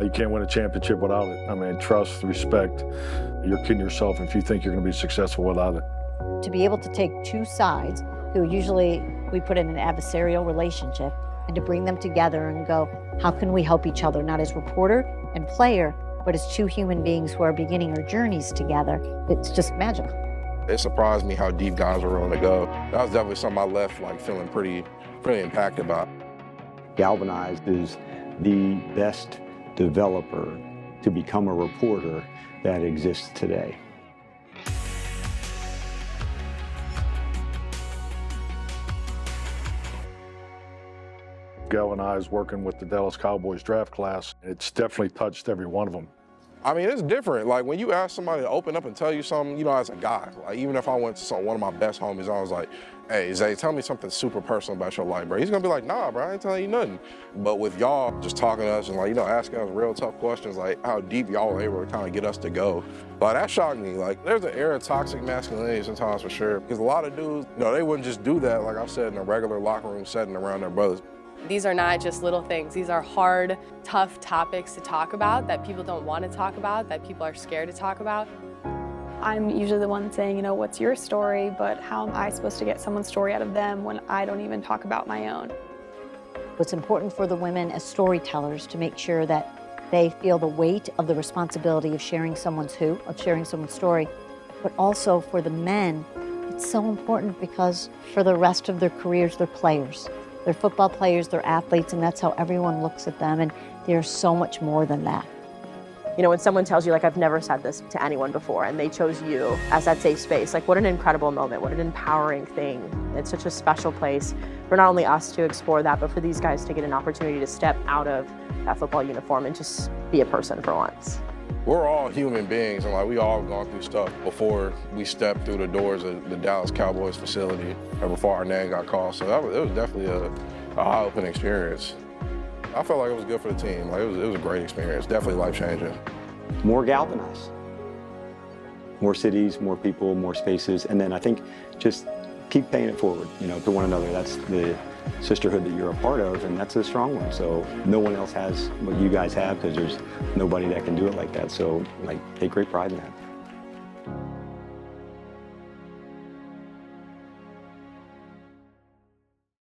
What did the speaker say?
You can't win a championship without it. I mean, trust, respect. You're kidding yourself if you think you're going to be successful without it. To be able to take two sides who usually we put in an adversarial relationship and to bring them together and go, how can we help each other, not as reporter and player, but as two human beings who are beginning our journeys together. It's just magical. It surprised me how deep guys were willing to go. That was definitely something I left feeling pretty impacted by. GALvanize is the best developer to become a reporter that exists today. GALvanize working with the Dallas Cowboys draft class, it's definitely touched every one of them. I mean, it's different. Like when you ask somebody to open up and tell you something, you know, as a guy, like even if I went to one of my best homies, I was like, hey, Zay, tell me something super personal about your life, bro. He's gonna be like, nah, bro, I ain't telling you nothing. But with y'all just talking to us and asking us real tough questions, like how deep y'all were able to kind of get us to go, like that shocked me. Like there's an era of toxic masculinity sometimes for sure. Because a lot of dudes, they wouldn't just do that, like I said, in a regular locker room setting around their brothers. These are not just little things. These are hard, tough topics to talk about that people don't want to talk about, that people are scared to talk about. I'm usually the one saying, what's your story, but how am I supposed to get someone's story out of them when I don't even talk about my own? It's important for the women as storytellers to make sure that they feel the weight of the responsibility of sharing someone's story, but also for the men, it's so important because for the rest of their careers, they're players. They're football players, they're athletes, and that's how everyone looks at them, and they're so much more than that. When someone tells you, I've never said this to anyone before, and they chose you as that safe space, what an incredible moment, what an empowering thing. It's such a special place for not only us to explore that, but for these guys to get an opportunity to step out of that football uniform and just be a person for once. We're all human beings, and we all gone through stuff before we stepped through the doors of the Dallas Cowboys facility or before our name got called. So it was definitely a eye-opening experience. I felt like it was good for the team. It was a great experience, definitely life-changing. More GALvanize. More cities, more people, more spaces, and then I think just keep paying it forward, to one another. That's the sisterhood that you're a part of, and that's a strong one. So no one else has what you guys have because there's nobody that can do it like that. So take great pride in that.